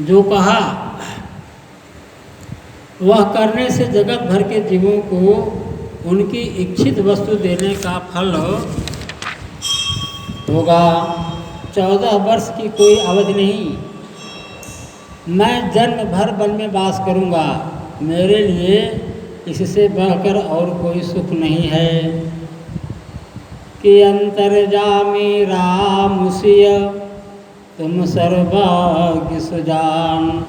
जो कहा वह करने से जगत भर के जीवों को उनकी इच्छित वस्तु देने का फल होगा। 14 वर्ष की कोई अवधि नहीं। मैं जन्म भर वन में वास करूँगा। मेरे लिए इससे बढ़कर और कोई सुख नहीं है कि अंतर्जामी राम सिय तुम सर्वज्ञ सुजान।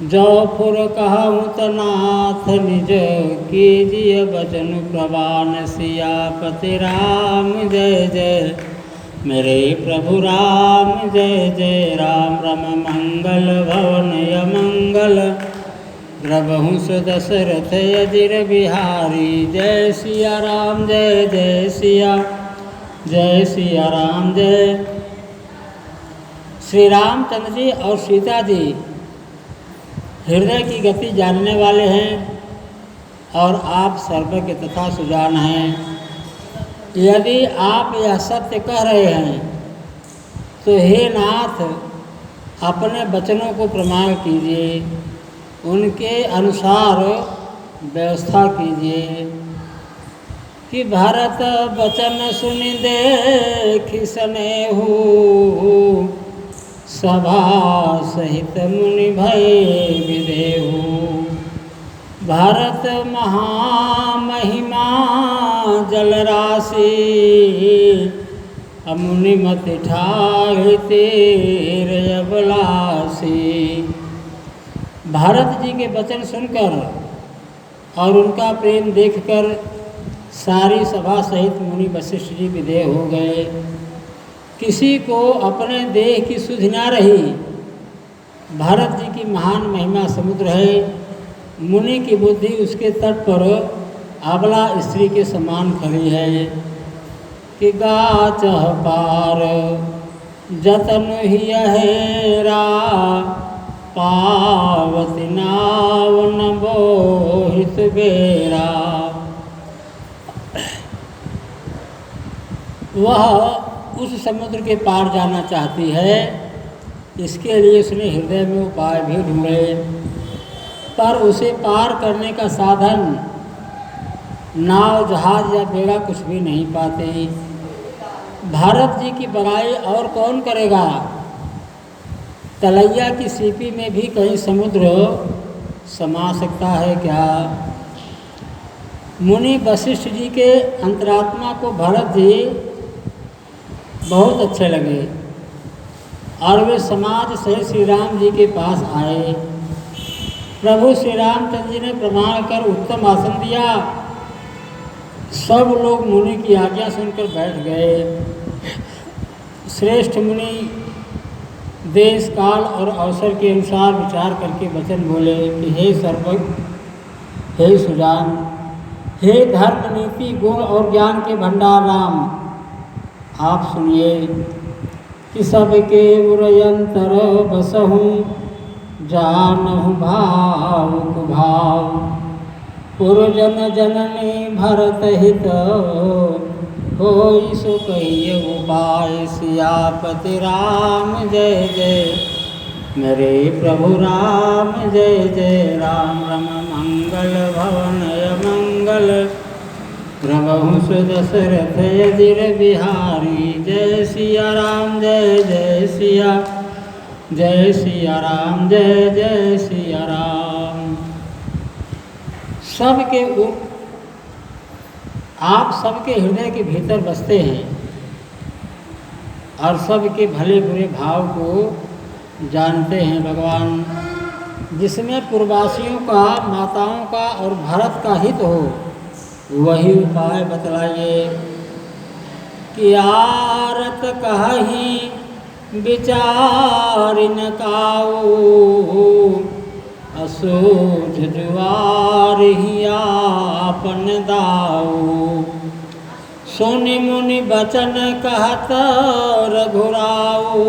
जो फुर कहूँ त नाथ निज कीजिए बचन प्रवान। सियापति राम जय जय मेरे प्रभु राम जय जय राम। रम मंगल भवन अमंगल द्रवहु दशरथ अजिर बिहारी। जय सिया राम जय जय सिया राम जय। श्री रामचंद्र जी और सीता जी हृदय की गति जानने वाले हैं और आप सर्वज्ञ तथा सुजान हैं। यदि आप यह सत्य कह रहे हैं तो हे नाथ अपने वचनों को प्रमाण कीजिए, उनके अनुसार व्यवस्था कीजिए। कि भरत वचन सुनि देखि सनेहु सभा सहित मुनि भय विदेहु। भरत महामहिमा जलराशि मुनि मति ठाहि तेर अभिलाषी। भारत जी के वचन सुनकर और उनका प्रेम देखकर सारी सभा सहित मुनि वशिष्ठ जी विदेह हो गए। किसी को अपने देह की सुध ना रही। भारत जी की महान महिमा समुद्र है। मुनि की बुद्धि उसके तट पर अबला स्त्री के समान खड़ी है। कि गाचह पार जतन ही हेरा पावती नाव न बोहित बेरा। वह उस समुद्र के पार जाना चाहती है। इसके लिए उसने हृदय में उपाय भी ढूंढे, पर उसे पार करने का साधन नाव जहाज या बेड़ा कुछ भी नहीं पाते। भारत जी की बड़ाई और कौन करेगा। तलैया की सीपी में भी कहीं समुद्र समा सकता है क्या। मुनि वशिष्ठ जी के अंतरात्मा को भरत जी बहुत अच्छे लगे और वे समाज से श्री राम जी के पास आए। प्रभु श्री रामचंद्र जी ने प्रमाण कर उत्तम आसन दिया। सब लोग मुनि की आज्ञा सुनकर बैठ गए। श्रेष्ठ मुनि देश काल और अवसर के अनुसार विचार करके वचन बोले कि हे सर्वज्ञ, हे सुजान, हे धर्म नीति गुण और ज्ञान के भंडार राम, आप सुनिए। कि सबके उरयंतर बसहु जानहु भावुक भाव। पुरजन जननी भरत हित होई सो कहिए उपाय। सियापति राम जय जय मेरे प्रभु राम जय जय राम। रम मंगल भवन अमंगल प्रभु दशरथ अजिर बिहारी। जय सिया राम जय जय सिया राम जय सिया राम। सबके आप सबके हृदय के भीतर बसते हैं और सबके भले बुरे भाव को जानते हैं भगवान। जिसमें पूर्ववासियों का, माताओं का और भारत का हित हो वही उपाय बतलाइए। कि आरत कहि विचार न काऊ असोझ जुआर ही आपन दाऊ। सुनि मुनि बचन कहत रघुराऊ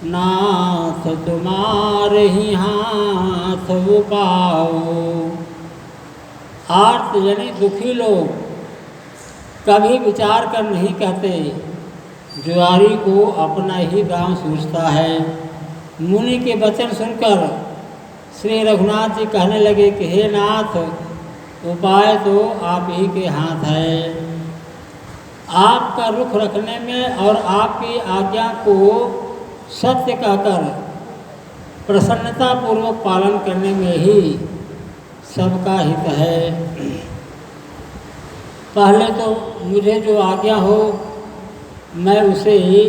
नाथ तुम्हार ही हाथ उपाऊ। आर्त यानी दुखी लोग कभी विचार कर नहीं कहते। जुआरी को अपना ही गांव सूझता है। मुनि के वचन सुनकर श्री रघुनाथ जी कहने लगे कि हे नाथ, उपाय तो आप ही के हाथ है। आपका रुख रखने में और आपकी आज्ञा को सत्य कहकर प्रसन्नतापूर्वक पालन करने में ही सबका हित है। पहले तो मुझे जो आज्ञा हो मैं उसे ही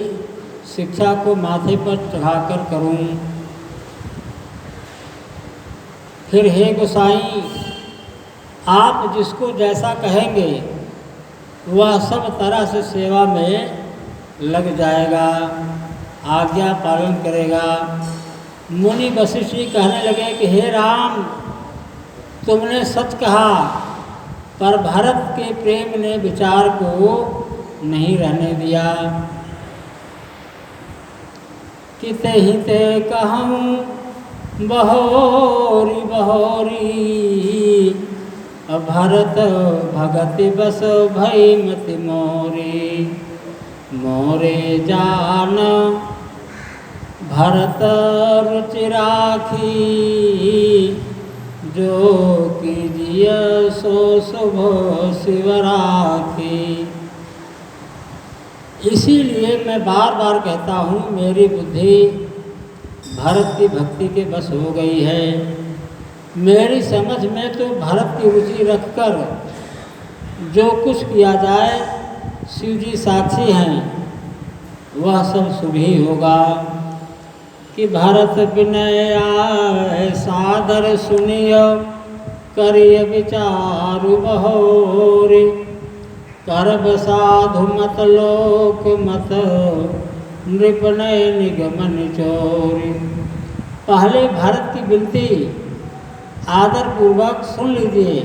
शिक्षा को माथे पर चढ़ाकर करूं। फिर हे गोसाई, आप जिसको जैसा कहेंगे वह सब तरह से सेवा में लग जाएगा, आज्ञा पालन करेगा। मुनि वशिष्ठ जी कहने लगे कि हे राम, तुमने सच कहा, पर भरत के प्रेम ने विचार को नहीं रहने दिया। किते हिते कहूँ बहोरी बहोरी, भरत भगति बस भई मति मोरी। मोरे जान भरत रुचि राखी, जो कीजिय सो शुभ शिव राखी। इसीलिए मैं बार बार कहता हूँ, मेरी बुद्धि भरत की भक्ति के बस हो गई है। मेरी समझ में तो भरत की रुचि रखकर जो कुछ किया जाए, शिव जी साक्षी हैं, वह सब शुभ ही होगा। कि भरत विनय आए सादर सुनियो, करिय विचारु बहोरी। करब साधु मत लोक मत, नृपनय निगमन चोरी। पहले भरत की विनती आदर पूर्वक सुन लीजिए,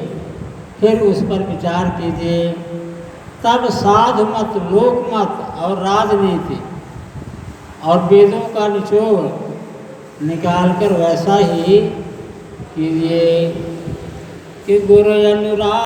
फिर उस पर विचार कीजिए। तब साधु मत, लोक मत और राजनीति और वेदों का निचोड़ निकालकर वैसा ही कीजिए कि गुरु अनुराग